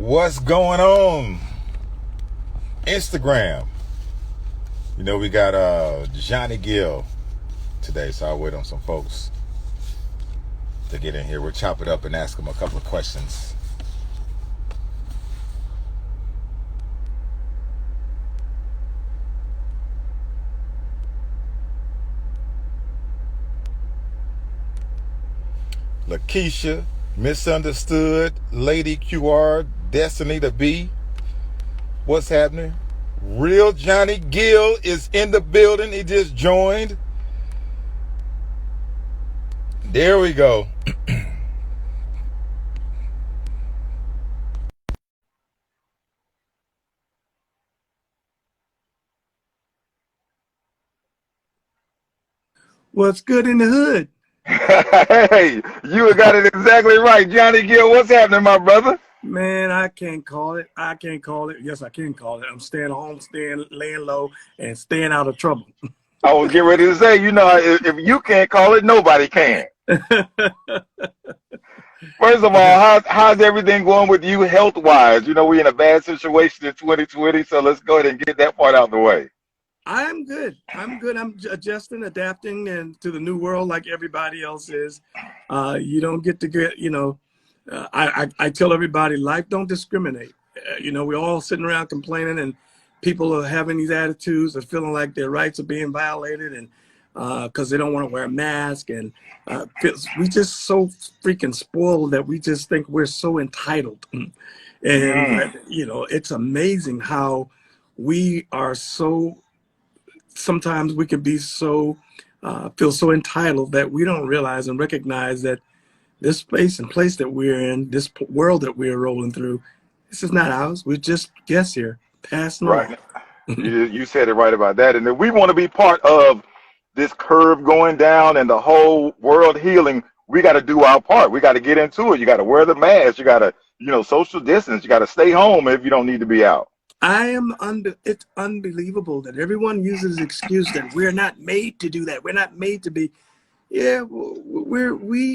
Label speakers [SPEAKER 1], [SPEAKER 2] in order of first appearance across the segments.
[SPEAKER 1] What's going on? Instagram. You know, we got Johnny Gill today, so I'll wait on some folks to get in here. We'll chop it up and ask them a couple of questions. Lakeisha, Misunderstood, Lady QR, Destiny to Be. What's happening? Real Johnny Gill is in the building. He just joined. There we go.
[SPEAKER 2] What's good in the hood?
[SPEAKER 1] Hey, you got it exactly right. Johnny Gill, what's happening, my brother?
[SPEAKER 2] Man, I can't call it. I can't call it. Yes, I can call it. I'm staying home, laying low, and staying out of trouble.
[SPEAKER 1] I was getting ready to say, you know, if you can't call it, nobody can. First of all, how's everything going with you health-wise? You know, we're in a bad situation in 2020, so let's go ahead and get that part out of the way.
[SPEAKER 2] I'm good. I'm adjusting, adapting, and to the new world like everybody else is. You don't get to get, I tell everybody, life don't discriminate. We're all sitting around complaining, and people are having these attitudes of feeling like their rights are being violated, and because they don't want to wear a mask, and we just so freaking spoiled that we just think we're so entitled. And it's amazing how we are so. Sometimes we can be so feel so entitled that we don't realize and recognize that this space and place that we're in, this world that we're rolling through, this is not ours. We're just guests here, passing
[SPEAKER 1] right. You said it right about that. And if we want to be part of this curve going down and the whole world healing, we got to do our part. We got to get into it. You got to wear the mask. You got to, social distance. You got to stay home if you don't need to be out.
[SPEAKER 2] It's unbelievable that everyone uses the excuse that we're not made to do that. We're not made to be. Yeah, the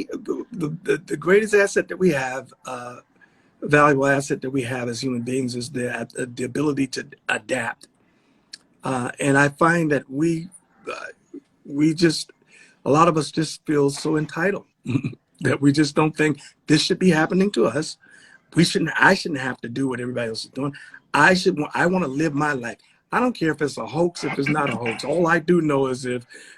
[SPEAKER 2] greatest asset that we have, valuable asset that we have as human beings is the ability to adapt. And I find that we just, a lot of us just feel so entitled that we just don't think this should be happening to us. I shouldn't have to do what everybody else is doing. I want to live my life. I don't care if it's a hoax, if it's not a hoax. All I do know is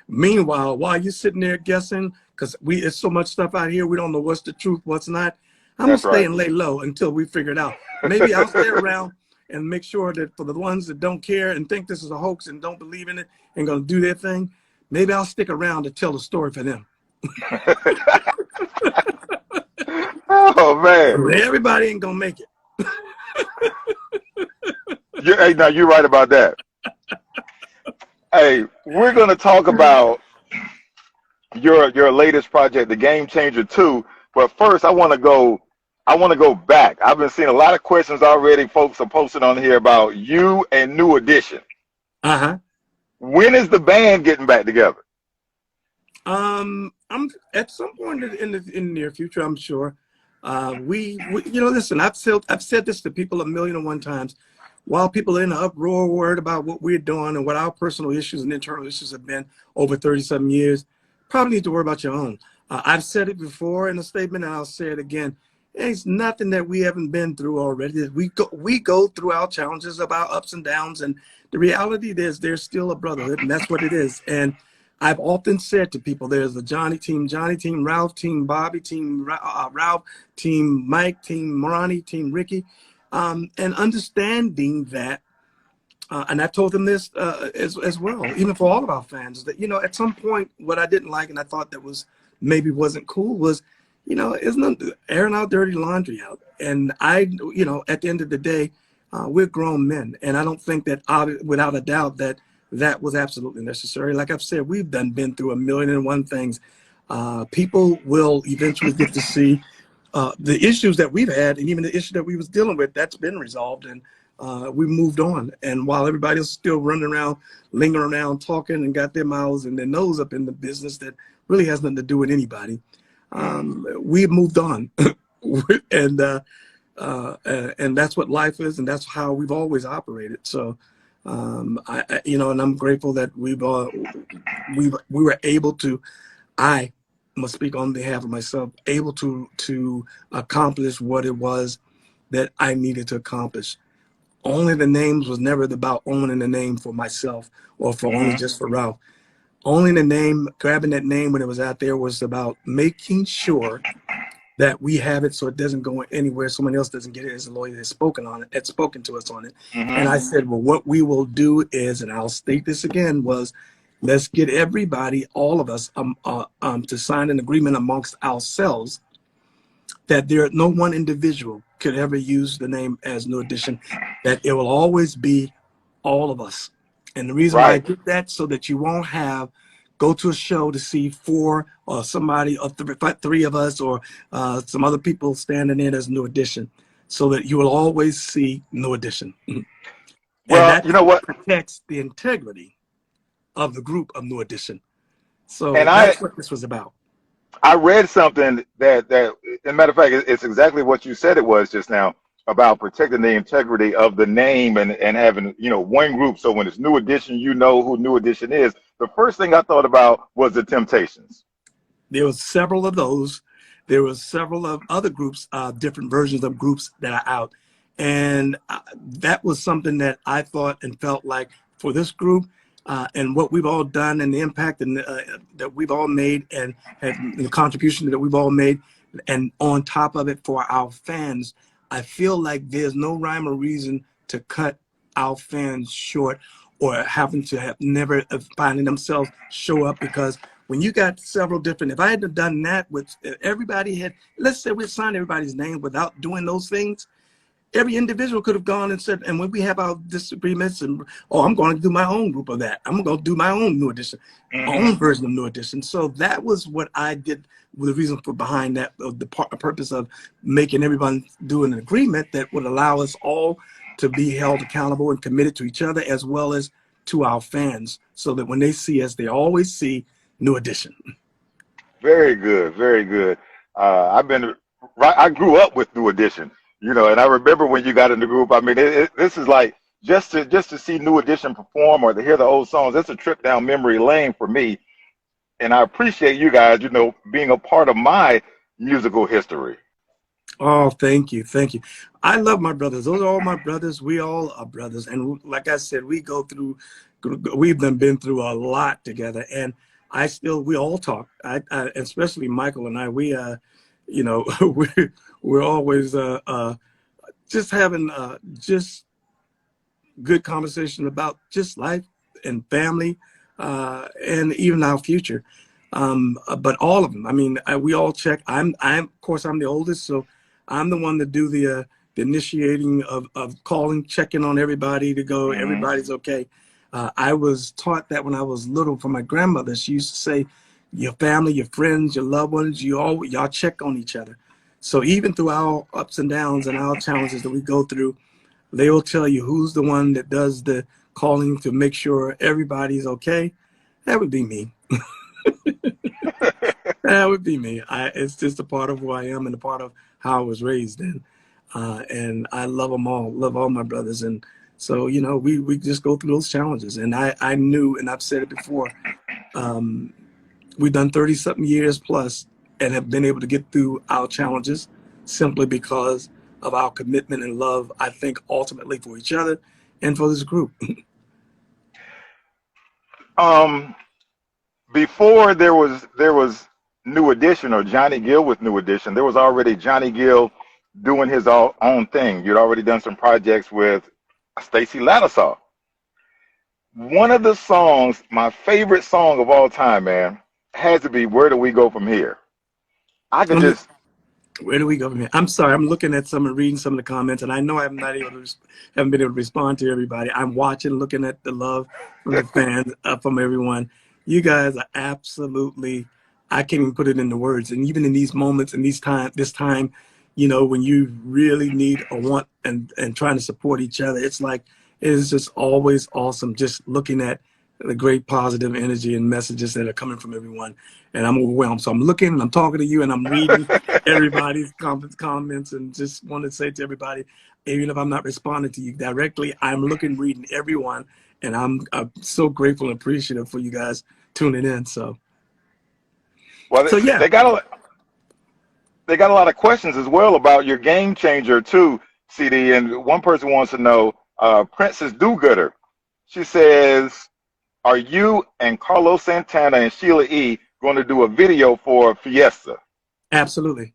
[SPEAKER 2] meanwhile, while you're sitting there guessing, because it's so much stuff out here, we don't know what's the truth, what's not. I'm going to stay and lay low until we figure it out. Maybe I'll stay around and make sure that for the ones that don't care and think this is a hoax and don't believe in it and going to do their thing, maybe I'll stick around to tell the story for them.
[SPEAKER 1] Oh, man.
[SPEAKER 2] Everybody ain't going to make it.
[SPEAKER 1] You're right about that. Hey, we're going to talk about your latest project, the Game Changer 2. But first, I want to go back. I've been seeing a lot of questions already. Folks are posting on here about you and New Edition. When is the band getting back together?
[SPEAKER 2] I'm at some point in the near future, I'm sure. Listen, I've said this to people 1,000,001 times. While people are in an uproar, worried about what we're doing and what our personal issues and internal issues have been over 37 years, probably need to worry about your own. I've said it before in a statement, and I'll say it again. There's nothing that we haven't been through already. We go through our challenges of our ups and downs, and the reality is there's still a brotherhood, and that's what it is. And I've often said to people, there's a Johnny team, Ralph team, Bobby team, Ralph team, Mike team, Ronnie team, Ricky. And understanding that, and I've told them this as well, even for all of our fans, that, at some point, what I didn't like and I thought that maybe wasn't cool was, isn't airing out dirty laundry out. And at the end of the day, we're grown men. And I don't think that without a doubt that was absolutely necessary. Like I've said, we've been through 1,000,001 things. People will eventually get to see the issues that we've had, and even the issue that we was dealing with, that's been resolved, and we moved on. And while everybody's still running around, lingering around, talking, and got their mouths and their nose up in the business that really has nothing to do with anybody, we've moved on. And and that's what life is, and that's how we've always operated. So, you know, and I'm grateful that we were able to. I must speak on behalf of myself, able to accomplish what it was that I needed to accomplish. Owning the names was never about owning the name for myself or for only just for Ralph. Owning the name, grabbing that name when it was out there was about making sure that we have it so it doesn't go anywhere, someone else doesn't get it, as a lawyer has spoken on it, had spoken to us on it. And I said, well, what we will do is, and I'll state this again, was let's get everybody, all of us, to sign an agreement amongst ourselves that no one individual could ever use the name as New Edition, that it will always be all of us. And the reason why I
[SPEAKER 1] Right.
[SPEAKER 2] did that, so that you won't go to a show to see four or somebody, or three of us, or some other people standing in as New Edition, so that you will always see New Edition. And
[SPEAKER 1] Well,
[SPEAKER 2] that
[SPEAKER 1] you know what?
[SPEAKER 2] protects the integrity of the group of New Edition. So
[SPEAKER 1] And
[SPEAKER 2] that's what this was about.
[SPEAKER 1] I read something that, as a matter of fact, it's exactly what you said it was just now, about protecting the integrity of the name and having, you know, one group. So when it's New Edition, you know who New Edition is. The first thing I thought about was the Temptations.
[SPEAKER 2] There was several of those. There was several of other groups, different versions of groups that are out. And that was something that I thought and felt like for this group, and what we've all done and the impact that we've all made, and the contribution that we've all made, and on top of it for our fans, I feel like there's no rhyme or reason to cut our fans short, or having to have never finding themselves show up. Because when you got several different, if I had done that with everybody had, let's say we signed everybody's name without doing those things, every individual could have gone and said, and when we have our disagreements, and oh, I'm going to do my own group of that, I'm going to do my own New Edition, own version of New Edition. So that was what I did, with the reason for behind that, the purpose of making everyone do an agreement that would allow us all to be held accountable and committed to each other, as well as to our fans, so that when they see us, they always see New Edition.
[SPEAKER 1] Very good, very good. I grew up with New Edition, you know, and I remember when you got in the group. I mean, this is like just to see New Edition perform or to hear the old songs. It's a trip down memory lane for me, and I appreciate you guys, you know, being a part of my musical history.
[SPEAKER 2] Oh, thank you. Thank you. I love my brothers. Those are all my brothers. We all are brothers. And like I said, we've been through a lot together. And we all talk. Especially Michael and I, you know, we're always just having just good conversation about just life and family, and even our future. But all of them, I mean, we all check. Of course, I'm the oldest, so I'm the one to do the initiating of calling, checking on everybody to go, everybody's okay. I was taught that when I was little from my grandmother. She used to say, your family, your friends, your loved ones, y'all check on each other. So even through our ups and downs and our challenges that we go through, they will tell you who's the one that does the calling to make sure everybody's okay. That would be me. That would be me. It's just a part of who I am and a part of how I was raised in. And I love them all, love all my brothers. And so, you know, we just go through those challenges. And I knew, and I've said it before, we've done 30-something years plus and have been able to get through our challenges simply because of our commitment and love, I think, ultimately for each other and for this group.
[SPEAKER 1] Before there was New Edition or Johnny Gill with New Edition, there was already Johnny Gill doing his own thing. You'd already done some projects with Stacey Lattisaw. One of the songs, my favorite song of all time, man, has to be "Where Do We Go From Here." I could just.
[SPEAKER 2] Where do we go from here? I'm sorry, I'm looking at some and reading some of the comments, and I know haven't been able to respond to everybody. I'm watching, looking at the love from the fans, from everyone. You guys are absolutely, I can't even put it into words. And even in these moments and this time, you know, when you really need or want and trying to support each other, it's like, it is just always awesome just looking at the great positive energy and messages that are coming from everyone. And I'm overwhelmed. So I'm looking, I'm talking to you, and I'm reading everybody's comments, and just want to say to everybody, even if I'm not responding to you directly, I'm looking, reading everyone, and I'm so grateful and appreciative for you guys tuning in. So
[SPEAKER 1] Well,
[SPEAKER 2] yeah,
[SPEAKER 1] they got a lot of questions as well about your game changer too, CD. And one person wants to know, Princess Do-Gooder. She says, are you and Carlos Santana and Sheila E. going to do a video for Fiesta?
[SPEAKER 2] absolutely.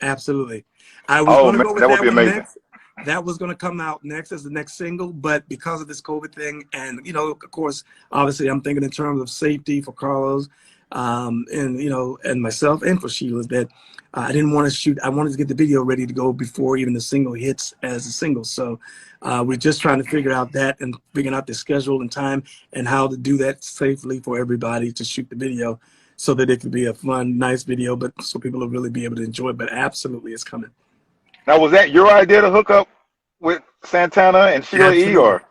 [SPEAKER 2] Absolutely. I was
[SPEAKER 1] Oh
[SPEAKER 2] going to
[SPEAKER 1] man,
[SPEAKER 2] go with
[SPEAKER 1] that would
[SPEAKER 2] that
[SPEAKER 1] be
[SPEAKER 2] one
[SPEAKER 1] amazing.
[SPEAKER 2] next. That was going to come out next as the next single, but because of this COVID thing, and of course, obviously, I'm thinking in terms of safety for Carlos, and and myself, and for Sheila, that I didn't want to shoot. I wanted to get the video ready to go before even the single hits as a single. So we're just trying to figure out that and figuring out the schedule and time and how to do that safely for everybody to shoot the video, so that it could be a fun, nice video, but so people will really be able to enjoy it. But absolutely, it's coming.
[SPEAKER 1] Now, was that your idea to hook up with Santana and Sheila E.
[SPEAKER 2] Absolutely.
[SPEAKER 1] or?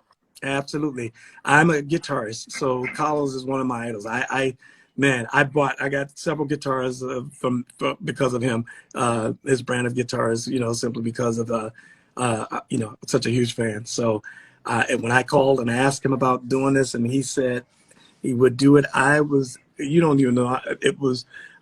[SPEAKER 2] Absolutely. I'm a guitarist, so Carlos is one of my idols. I got several guitars because of him, his brand of guitars, simply because of, such a huge fan. So and when I called and asked him about doing this, and he said he would do it, you don't even know,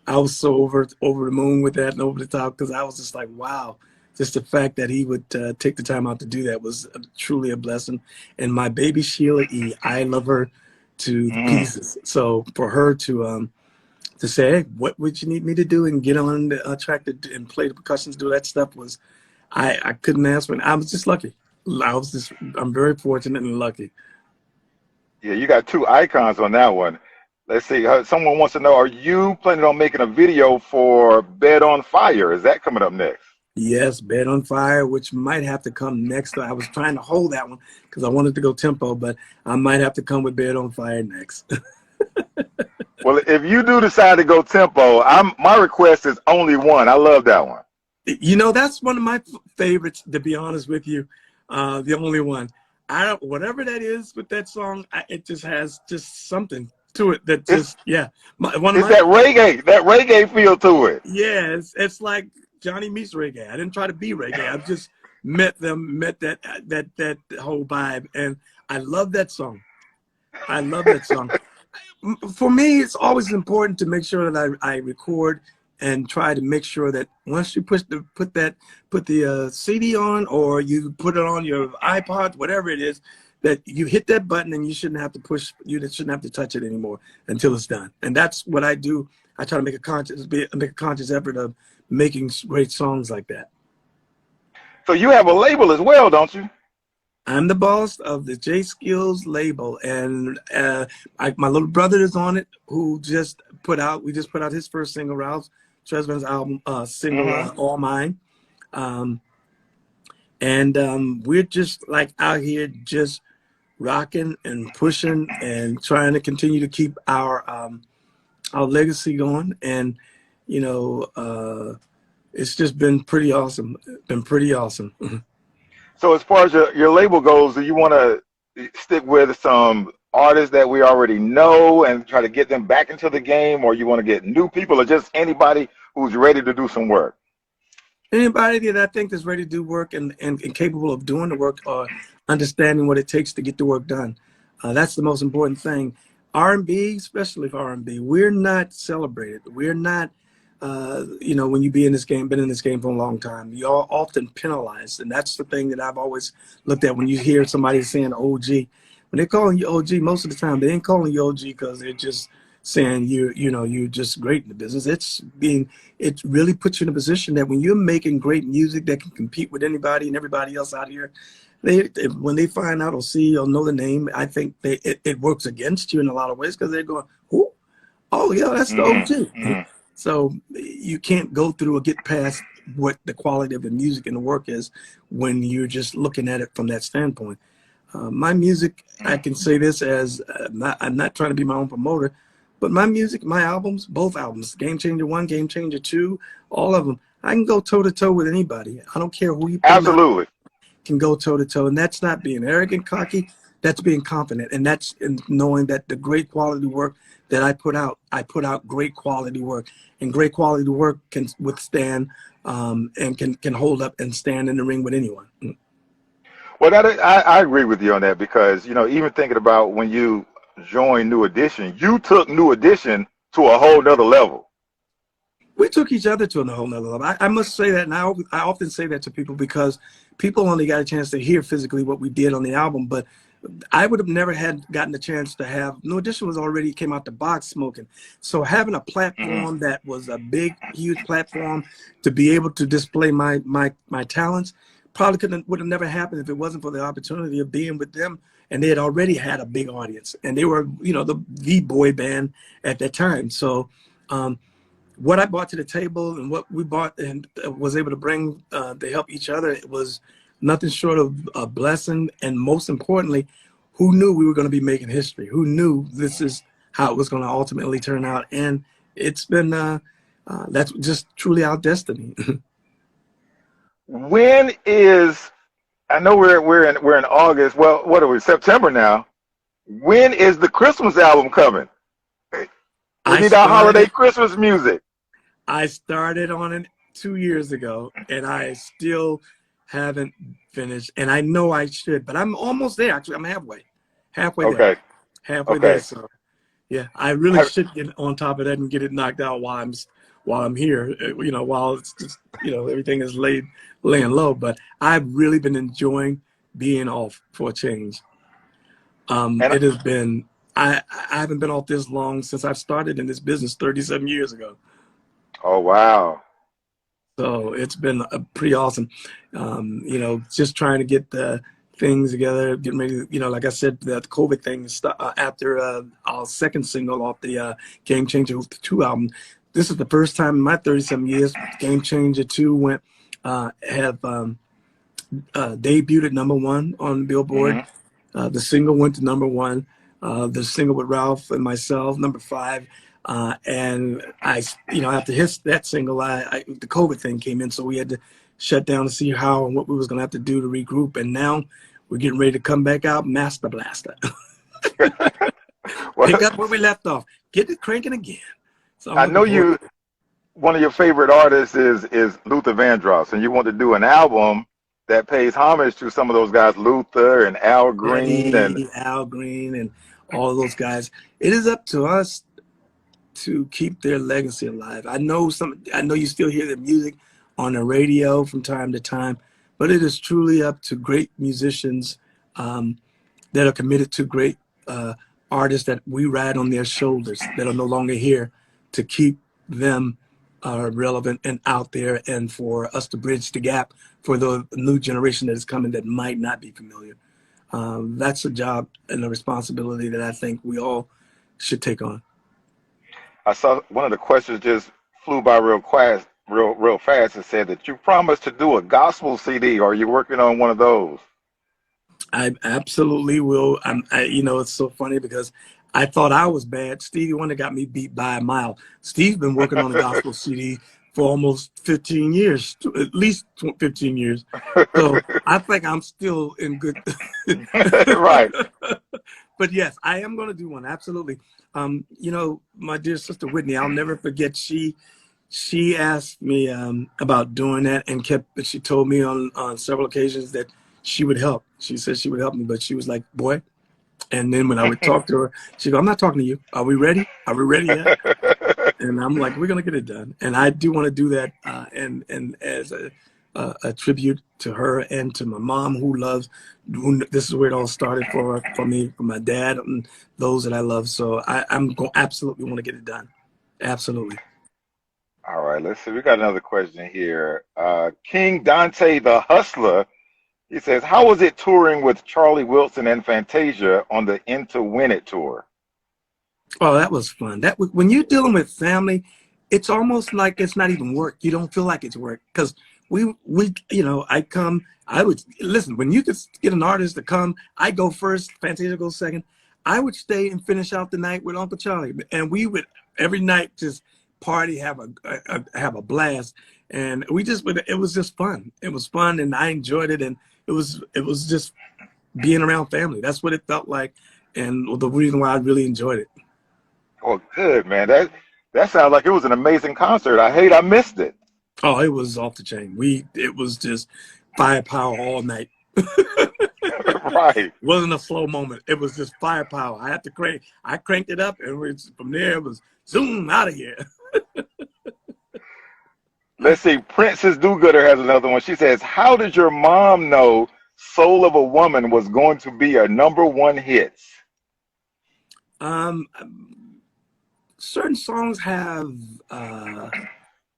[SPEAKER 2] I was so over the moon with that and over the top, because I was just like, wow. Just the fact that he would take the time out to do that was truly a blessing. And my baby Sheila E., I love her to pieces. So for her to say, hey, what would you need me to do, and get on the track and play the percussions, do that stuff, was I couldn't ask for it. I was just lucky. I'm very fortunate and lucky.
[SPEAKER 1] Yeah, you got two icons on that one. Let's see. Someone wants to know, are you planning on making a video for Bed on Fire? Is that coming up next?
[SPEAKER 2] Yes, Bed on Fire, which might have to come next. I was trying to hold that one because I wanted to go tempo, but I might have to come with Bed on Fire next.
[SPEAKER 1] Well, if you do decide to go tempo, my request is only one. I love that one.
[SPEAKER 2] That's one of my favorites, to be honest with you. The only one. Whatever that is with that song, it just has just something to it that just,
[SPEAKER 1] It's that reggae feel to it.
[SPEAKER 2] Yeah, it's like Johnny meets reggae. I didn't try to be reggae. I just met that whole vibe, and I love that song. I love that song. For me, it's always important to make sure that I record and try to make sure that once you put the CD on, or you put it on your iPod, whatever it is, that you hit that button and you shouldn't have to touch it anymore until it's done. And that's what I do. I try to make a conscious effort of making great songs like that.
[SPEAKER 1] So you have a label as well, don't you?
[SPEAKER 2] I'm the boss of the J Skills label, and my little brother is on it, who we just put out his first single, Ralph Tresvant's album, All Mine. And we're just like out here just rocking and pushing and trying to continue to keep our legacy going. And it's just been pretty awesome.
[SPEAKER 1] So as far as your label goes, do you want to stick with some artists that we already know and try to get them back into the game, or you want to get new people, or just anybody who's ready to do some work?
[SPEAKER 2] Anybody that I think is ready to do work and capable of doing the work, or understanding what it takes to get the work done. That's the most important thing. R&B, especially for R&B, we're not celebrated. We're not, when you been in this game for a long time, you're often penalized. And that's the thing that I've always looked at when you hear somebody saying OG. When they're calling you OG, most of the time, they ain't calling you OG because they're just saying you're just great in the business. It really puts you in a position that when you're making great music that can compete with anybody and everybody else out here, when they find out or see or know the name, I think it works against you in a lot of ways, because they're going, who? Oh yeah, that's the OG. So you can't go through or get past what the quality of the music and the work is when you're just looking at it from that standpoint. My music, I can say this as I'm not trying to be my own promoter, but my music, my albums, both albums, Game Changer 1, Game Changer 2, all of them, I can go toe to toe with anybody. I don't care who you put.
[SPEAKER 1] Absolutely.
[SPEAKER 2] Can go toe to toe, and that's not being arrogant, cocky. that's being confident, and that's in knowing that the great quality work that I put out great quality work, and great quality work can withstand and can hold up and stand in the ring with anyone.
[SPEAKER 1] Well, I agree with you on that because, you know, even thinking about when you joined New Edition, you took New Edition to a whole nother level.
[SPEAKER 2] We took each other to a whole nother level. I must say that, and I often say that to people because people only got a chance to hear physically what we did on the album, but I would have never gotten the chance to have. New Edition was already came out the box smoking, so having a platform that was a big, huge platform to be able to display my talents probably would have never happened if it wasn't for the opportunity of being with them. And they had already had a big audience, and they were, you know, the boy band at that time. So what I brought to the table and what we brought and was able to bring to help each other, it was nothing short of a blessing. And most importantly, who knew we were going to be making history? Who knew this is how it was going to ultimately turn out? And it's been that's just truly our destiny.
[SPEAKER 1] When is, I know we're in August. Well, what are we? September now. When is the Christmas album coming? We need our holiday Christmas music.
[SPEAKER 2] I started on it 2 years ago, and I still haven't finished. And I know I should, but I'm almost there. Actually, I'm halfway there. Halfway there. So, yeah, I really should get on top of that and get it knocked out while I'm here. You know, while it's just, you know, everything is laying low. But I've really been enjoying being off for a change. It has been. I haven't been off this long since I've started in this business 37 years ago.
[SPEAKER 1] Oh, wow.
[SPEAKER 2] So it's been pretty awesome. You know, just trying to get the things together, getting ready to, you know, like I said, the COVID thing after our second single off the Game Changer 2 album. This is the first time in my 37 years Game Changer 2 have debuted at #1 on Billboard. The single went to #1. The single with Ralph and myself, #5. And I, you know, after that single, the COVID thing came in, so we had to shut down to see how and what we was gonna have to do to regroup. And now we're getting ready to come back out, Master Blaster. Pick up where we left off, get it cranking again. So
[SPEAKER 1] I know one of your favorite artists is Luther Vandross, and you want to do an album that pays homage to some of those guys, Luther and Al Green
[SPEAKER 2] and all of those guys. It is up to us to keep their legacy alive. I know you still hear their music on the radio from time to time, but it is truly up to great musicians that are committed to great artists that we ride on their shoulders that are no longer here to keep them relevant and out there, and for us to bridge the gap for the new generation that is coming that might not be familiar. That's a job and a responsibility that I think we all should take on.
[SPEAKER 1] I saw one of the questions just flew by real fast. It said that you promised to do a gospel CD. Are you working on one of those?
[SPEAKER 2] I absolutely will. You know, it's so funny because I thought I was bad. Stevie Wonder got me beat by a mile. Steve's been working on a gospel CD for almost 15 years, at least 15 years. So I think I'm still in good.
[SPEAKER 1] Right.
[SPEAKER 2] But yes, I am going to do one. Absolutely. You know, my dear sister Whitney, I'll never forget. She asked me about doing that, and she told me on several occasions that she would help. She said she would help me, but she was like, boy. And then when I would talk to her, she'd go, I'm not talking to you. Are we ready? Are we ready yet? And I'm like, we're going to get it done. And I do want to do that. And as a tribute to her and to my mom, this is where it all started for me, for my dad, and those that I love. So I'm going absolutely want to get it done. Absolutely.
[SPEAKER 1] All right, let's see. We got another question here. King Dante the Hustler, he says, how was it touring with Charlie Wilson and Fantasia on the Into Win It tour? Oh,
[SPEAKER 2] that was fun. When you're dealing with family, it's almost like it's not even work. You don't feel like it's work because we you know, I would listen, when you could get an artist to come, I go first, Fantasia goes second. I would stay and finish out the night with Uncle Charlie, and we would every night just party, have a blast, and it was just fun. It was fun, and I enjoyed it, and it was just being around family. That's what it felt like, and the reason why I really enjoyed it.
[SPEAKER 1] Oh, good, man. That sounds like it was an amazing concert. I hate I missed it.
[SPEAKER 2] Oh, it was off the chain. It was just firepower all night.
[SPEAKER 1] Right.
[SPEAKER 2] It wasn't a slow moment. It was just firepower. I cranked it up, and from there it was zoom out of here.
[SPEAKER 1] Let's see. Princess Do-Gooder has another one. She says, "How did your mom know Soul of a Woman was going to be a #1 hit?"
[SPEAKER 2] Um, certain songs have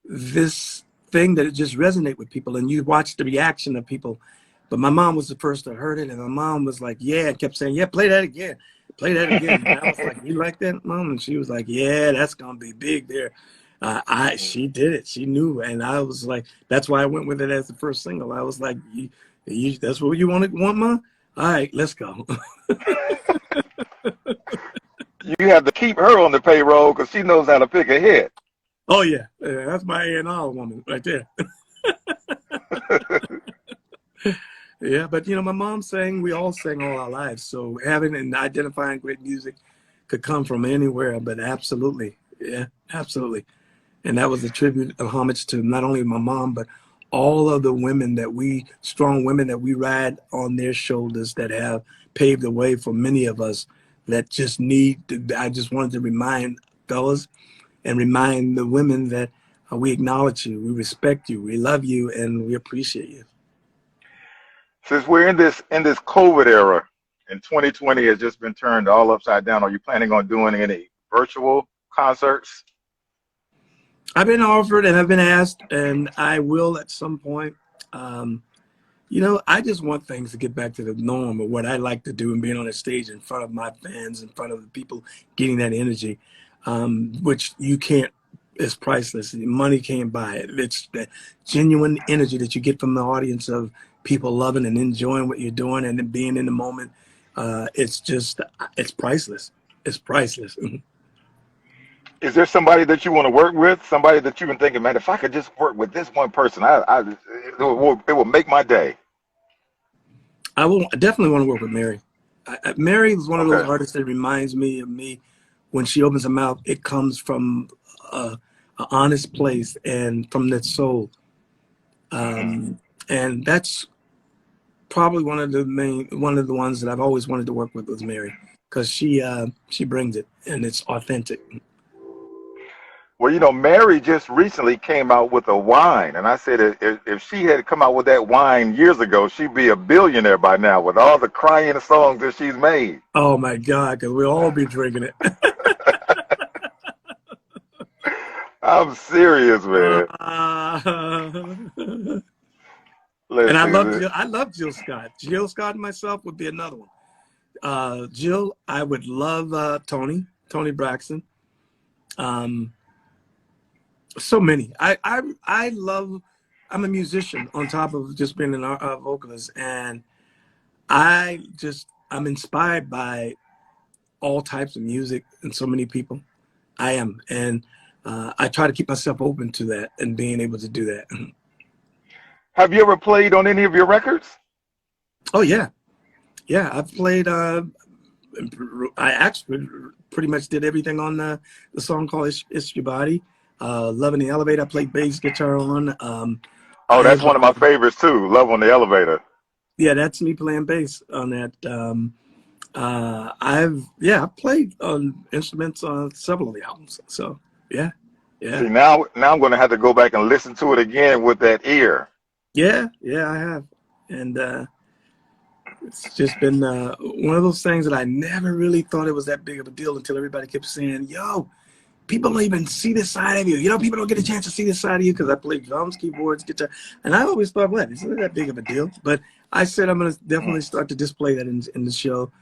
[SPEAKER 2] this thing that it just resonate with people, and you watch the reaction of people. But my mom was the first that heard it, and my mom was like, "Yeah," and kept saying, "Yeah, play that again, play that again." And I was like, "You like that, Mom?" And she was like, "Yeah, that's gonna be big there." She did it. She knew, and I was like, that's why I went with it as the first single. I was like, "That's what you want, Mom? All right, let's go."
[SPEAKER 1] You have to keep her on the payroll because she knows how to pick a hit.
[SPEAKER 2] Oh yeah, that's my A&R woman right there. Yeah, but my mom sang. We all sang all our lives, so having and identifying great music could come from anywhere. But absolutely, yeah, absolutely. And that was a tribute, a homage to not only my mom, but all of the strong women that we ride on their shoulders that have paved the way for many of us that just I just wanted to remind fellas and remind the women that we acknowledge you, we respect you, we love you, and we appreciate you.
[SPEAKER 1] Since we're in this COVID era, and 2020 has just been turned all upside down, are you planning on doing any virtual concerts?
[SPEAKER 2] I've been offered and I've been asked, and I will at some point. I just want things to get back to the norm of what I like to do and being on a stage in front of my fans, in front of the people, getting that energy, which you can't, it's priceless. Money can't buy it. It's that genuine energy that you get from the audience of people loving and enjoying what you're doing and then being in the moment. It's priceless. It's priceless.
[SPEAKER 1] Is there somebody that you want to work with? Somebody that you've been thinking, man, if I could just work with this one person, it will make my day.
[SPEAKER 2] I definitely want to work with Mary. Mary is one of those
[SPEAKER 1] Okay.
[SPEAKER 2] artists that reminds me of me. When she opens her mouth, it comes from an honest place and from that soul. And that's probably one of the ones that I've always wanted to work with was Mary, because she brings it and it's authentic.
[SPEAKER 1] Well, Mary just recently came out with a wine, and I said if she had come out with that wine years ago, she'd be a billionaire by now with all the crying songs that she's made.
[SPEAKER 2] Oh my God, because we'll all be drinking it.
[SPEAKER 1] I'm serious, man.
[SPEAKER 2] And
[SPEAKER 1] Let's see.
[SPEAKER 2] I love Jill Scott. Jill Scott and myself would be another one. Jill, I would love Tony Braxton. So many. I'm a musician on top of just being a vocalist, and I'm inspired by all types of music and so many people. I am, and I try to keep myself open to that and being able to do that.
[SPEAKER 1] Have you ever played on any of your records?
[SPEAKER 2] Oh yeah, I've played. I actually pretty much did everything on the song called "It's Your Body." Love in the Elevator. I played bass guitar on.
[SPEAKER 1] Oh, that's one of my favorites too. Love on the Elevator.
[SPEAKER 2] Yeah, that's me playing bass on that. I've played on instruments on several of the albums. So yeah.
[SPEAKER 1] See, now I'm going to have to go back and listen to it again with that ear.
[SPEAKER 2] Yeah, I have, and it's just been one of those things that I never really thought it was that big of a deal until everybody kept saying, "Yo, people don't even see this side of you. People don't get a chance to see this side of you," because I play drums, keyboards, guitar, and I always thought, "What? It's not that big of a deal." But I said I'm going to definitely start to display that in the show,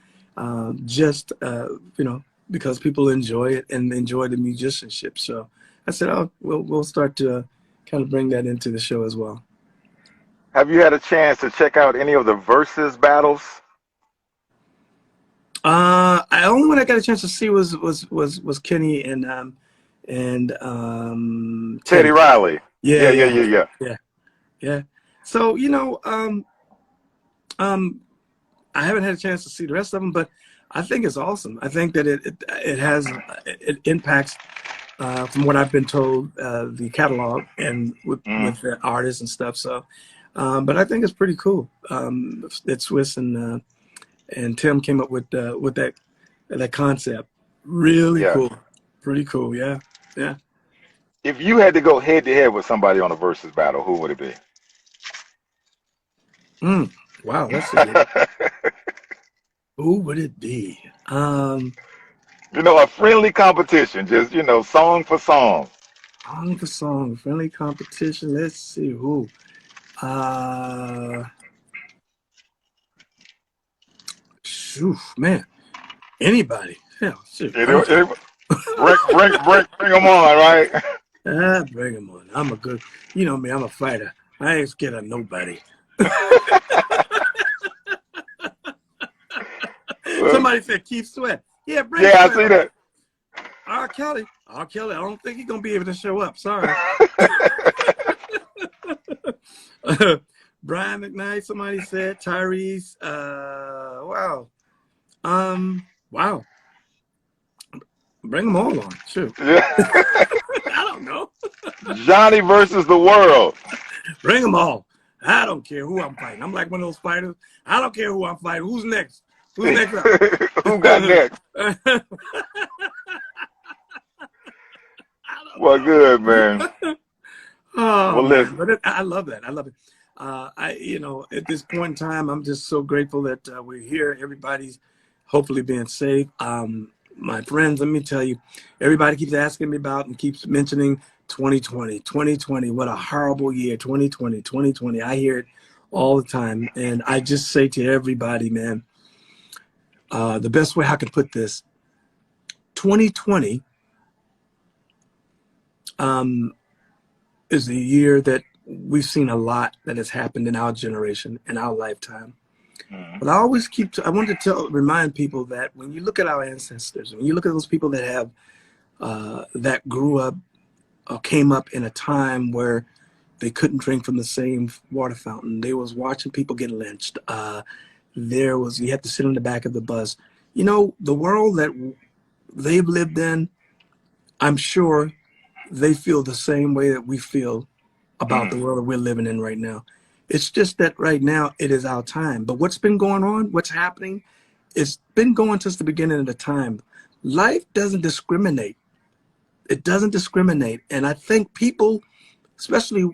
[SPEAKER 2] because people enjoy it and enjoy the musicianship. So I said, "Oh, we'll start to kind of bring that into the show as well."
[SPEAKER 1] Have you had a chance to check out any of the versus battles?
[SPEAKER 2] I only one I got a chance to see was Kenny and
[SPEAKER 1] Teddy Riley.
[SPEAKER 2] Yeah. So I haven't had a chance to see the rest of them, but I think it's awesome. I think that it impacts, from what I've been told, the catalog and with the artists and stuff. So, but I think it's pretty cool that Swiss and Tim came up with that concept. Really
[SPEAKER 1] Yeah.
[SPEAKER 2] cool, pretty cool. Yeah, yeah.
[SPEAKER 1] If you had to go head to head with somebody on a versus battle, who would it be?
[SPEAKER 2] Wow, that's a good. Who would it be?
[SPEAKER 1] You know, a friendly competition, just, you know, song for song.
[SPEAKER 2] Song for song, friendly competition. Let's see who. Shoo, man, anybody. Hell, shoot.
[SPEAKER 1] Bring them on, right?
[SPEAKER 2] Bring them on. I'm a good, you know me, I'm a fighter. I ain't scared of nobody. Somebody said Keith Sweat. Yeah, bring
[SPEAKER 1] Yeah, I
[SPEAKER 2] Sweat
[SPEAKER 1] see
[SPEAKER 2] on.
[SPEAKER 1] that.
[SPEAKER 2] R. Kelly. I don't think he's gonna be able to show up. Sorry. Brian McKnight, somebody said. Tyrese. Wow. Wow. Bring them all on. Sure.
[SPEAKER 1] Yeah.
[SPEAKER 2] I don't know.
[SPEAKER 1] Johnny versus the world.
[SPEAKER 2] Bring them all. I don't care who I'm fighting. I'm like one of those fighters. I don't care who I'm fighting. Who's next? Who's next up?
[SPEAKER 1] Who got next? Well, good, man.
[SPEAKER 2] Oh,
[SPEAKER 1] Well,
[SPEAKER 2] man.
[SPEAKER 1] listen.
[SPEAKER 2] But I love that. I love it. You know, at this point in time, I'm just so grateful that we're here. Everybody's hopefully being safe. My friends, let me tell you, everybody keeps asking me about and keeps mentioning 2020. What a horrible year. 2020. I hear it all the time. And I just say to everybody, man, the best way I can put this, 2020 is the year that we've seen a lot that has happened in our generation, in our lifetime. But I always I want to remind people that when you look at our ancestors, when you look at those people that have, that grew up or came up in a time where they couldn't drink from the same water fountain, they was watching people get lynched. You had to sit in the back of the bus. You know, the world that they've lived in, I'm sure they feel the same way that we feel about the world that we're living in right now. It's just that right now it is our time. But what's been going on, what's happening, it's been going since the beginning of the time. Life doesn't discriminate. It doesn't discriminate. And I think people, especially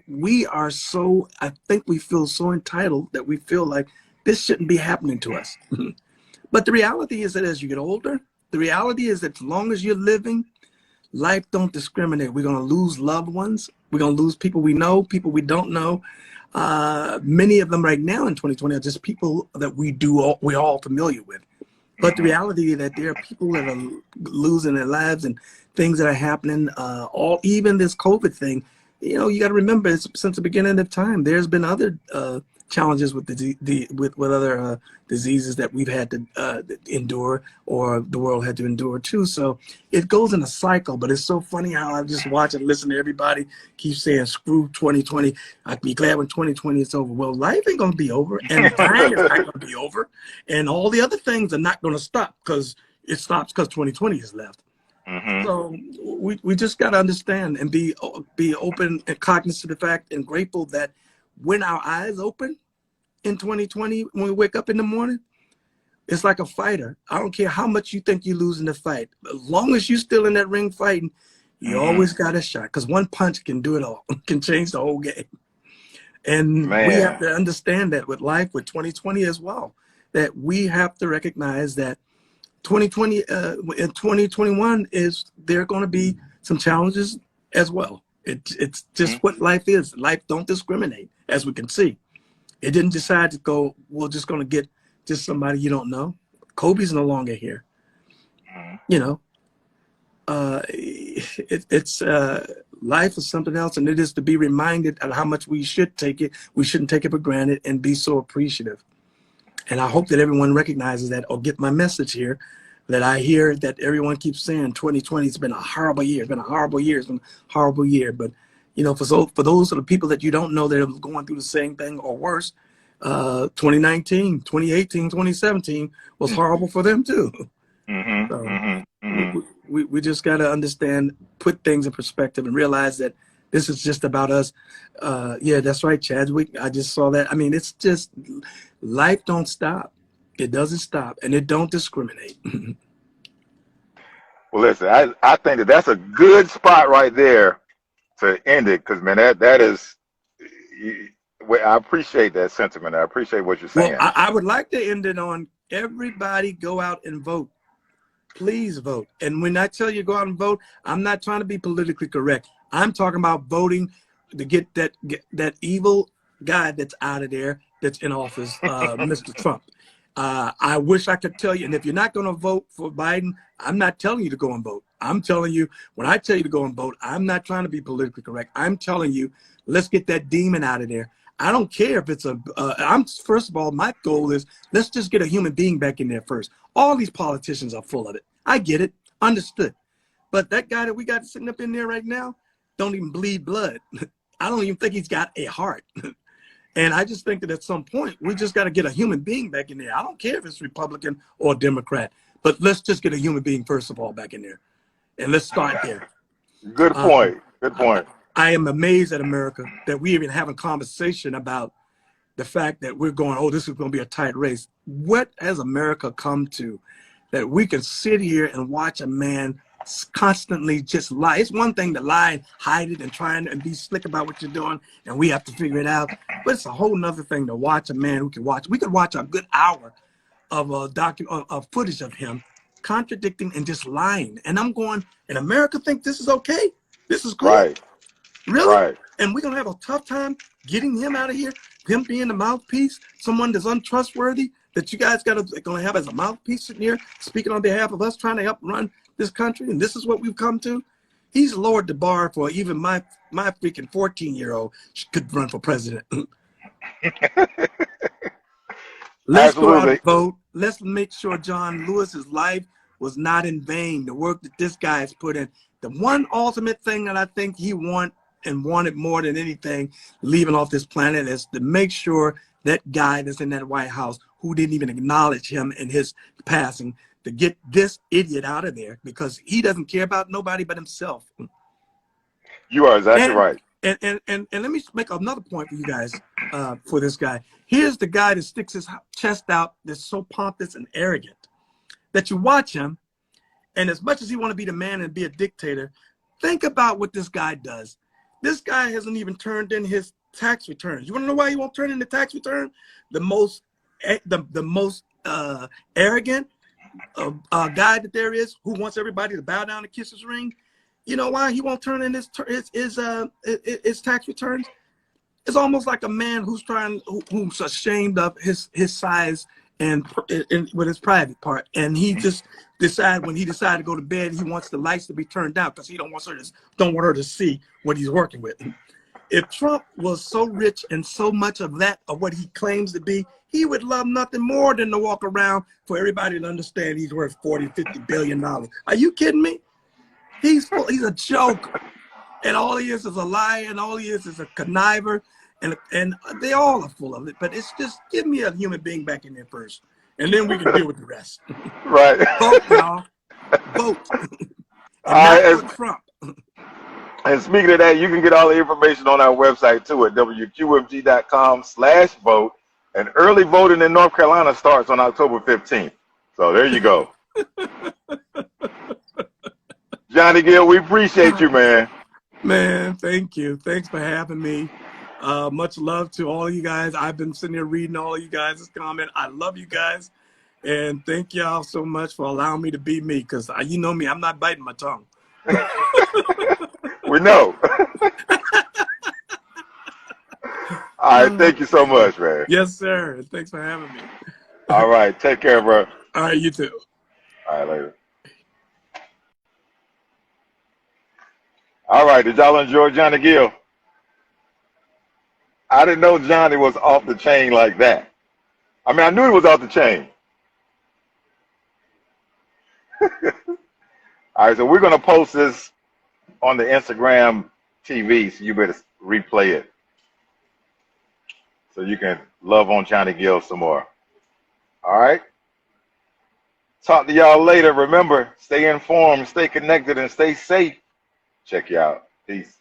[SPEAKER 2] I think we feel so entitled that we feel like this shouldn't be happening to us. But the reality is that as you get older, the reality is that as long as you're living, life don't discriminate. We're going to lose loved ones. We're going to lose people we know, people we don't know. Many of them right now in 2020 are just people that we're all familiar with. But the reality is that there are people that are losing their lives and things that are happening, even this COVID thing. You know, you got to remember, since the beginning of time, there's been other challenges with with other diseases that we've had to endure, or the world had to endure too. So it goes in a cycle. But it's so funny how I just watch and listen to everybody keep saying, "Screw 2020. I'd be glad when 2020 is over." Well, life ain't gonna be over, and time is not gonna be over, and all the other things are not gonna stop because it stops because 2020 is left. So we just got to understand and be open and cognizant of the fact and grateful that when our eyes open in 2020, when we wake up in the morning, it's like a fighter. I don't care how much you think you lose in the fight. As long as you're still in that ring fighting, you always got a shot, because one punch can do it all, can change the whole game. And we have to understand that with life, with 2020 as well, that we have to recognize that 2020 and 2021 there are going to be some challenges as well. It's just what life is. Life don't discriminate, as we can see. It didn't decide to go, we're just going to get just somebody you don't know. Kobe's no longer here. You know, it's life is something else, and it is to be reminded of how much we should take it. We shouldn't take it for granted and be so appreciative. And I hope that everyone recognizes that, or get my message here, that I hear that everyone keeps saying 2020 has been a horrible year. It's been a horrible year. It's been a horrible year. But, you know, for those of the people that you don't know that are going through the same thing or worse, 2019, 2018, 2017 was horrible for them too.
[SPEAKER 1] Mm-hmm,
[SPEAKER 2] So
[SPEAKER 1] mm-hmm, mm-hmm.
[SPEAKER 2] we just got to understand, put things in perspective, and realize that this is just about us. Yeah, that's right, Chadwick. I just saw that. I mean, it's just life don't stop. It doesn't stop, and it don't discriminate.
[SPEAKER 1] Well, listen, I think that that's a good spot right there to end it, because man, that is. Well, I appreciate that sentiment. I appreciate what you're
[SPEAKER 2] Well,
[SPEAKER 1] saying.
[SPEAKER 2] I would like to end it on everybody go out and vote. Please vote. And when I tell you go out and vote, I'm not trying to be politically correct. I'm talking about voting to get that evil guy that's out of there, that's in office, Mr. Trump. I wish I could tell you. And if you're not going to vote for Biden, I'm not telling you to go and vote. I'm telling you, when I tell you to go and vote, I'm not trying to be politically correct. I'm telling you, let's get that demon out of there. I don't care if it's first of all, my goal is let's just get a human being back in there first. All these politicians are full of it. I get it, understood. But that guy that we got sitting up in there right now don't even bleed blood. I don't even think he's got a heart. And I just think that at some point, we just got to get a human being back in there. I don't care if it's Republican or Democrat, but let's just get a human being, first of all, back in there. And let's start there.
[SPEAKER 1] Good point. Good point.
[SPEAKER 2] I am amazed at America that we even have a conversation about the fact that we're going, oh, this is going to be a tight race. What has America come to that we can sit here and watch a man constantly just lie? It's one thing to lie and hide it and try and be slick about what you're doing, and we have to figure it out. But it's a whole nother thing to watch a man who can watch. We could watch a good hour of of footage of him contradicting and just lying. And I'm going, and America think this is okay? This is cool?
[SPEAKER 1] Right.
[SPEAKER 2] Really?
[SPEAKER 1] Right.
[SPEAKER 2] And we're going to have a tough time getting him out of here, him being the mouthpiece, someone that's untrustworthy, that you guys going to have as a mouthpiece sitting here speaking on behalf of us, trying to help run this country. And this is what we've come to. He's lowered the bar for even my freaking 14-year-old could run for president. Let's go out and vote. Let's make sure John Lewis's life was not in vain. The work that this guy has put in. The one ultimate thing that I think he wanted more than anything leaving off this planet is to make sure that guy that's in that White House, who didn't even acknowledge him in his passing, to get this idiot out of there, because he doesn't care about nobody but himself.
[SPEAKER 1] You are exactly right.
[SPEAKER 2] And let me make another point for you guys, for this guy. Here's the guy that sticks his chest out, that's so pompous and arrogant that you watch him, and as much as he want to be the man and be a dictator, think about what this guy does. This guy hasn't even turned in his tax returns. You want to know why he won't turn in the tax return? The most arrogant guy that there is, who wants everybody to bow down and kiss his ring. You know why he won't turn in his tax returns? It's almost like a man who's ashamed of his size and with his private part, and he just decided to go to bed, he wants the lights to be turned down because he don't want her to see what he's working with. If Trump was so rich and so much of what he claims to be, he would love nothing more than to walk around for everybody to understand he's worth 40, 50 billion dollars. Are you kidding me? He's a joke, and all he is a lie, and all he is a conniver, and they all are full of it. But it's just, give me a human being back in there first, and then we can deal with the rest.
[SPEAKER 1] Right.
[SPEAKER 2] Vote, y'all. Vote. And not for Trump.
[SPEAKER 1] And speaking of that, you can get all the information on our website too at wqmg.com/vote. And early voting in North Carolina starts on October 15th. So there you go. Johnny Gill, we appreciate you, man.
[SPEAKER 2] Man, thank you. Thanks for having me. Much love to all of you guys. I've been sitting here reading all of you guys' comments. I love you guys. And thank y'all so much for allowing me to be me, because you know me, I'm not biting my tongue.
[SPEAKER 1] We know. All right, thank you so much, man.
[SPEAKER 2] Yes, sir. Thanks for having me.
[SPEAKER 1] All right, take care, bro.
[SPEAKER 2] All right, you too.
[SPEAKER 1] All right, later. All right, did y'all enjoy Johnny Gill? I didn't know Johnny was off the chain like that. I mean, I knew he was off the chain. All right, so we're going to post this on the Instagram TV, so you better replay it. so you can love on Johnny Gill some more. All right. Talk to y'all later. Remember, stay informed, stay connected, and stay safe. Check you out. Peace.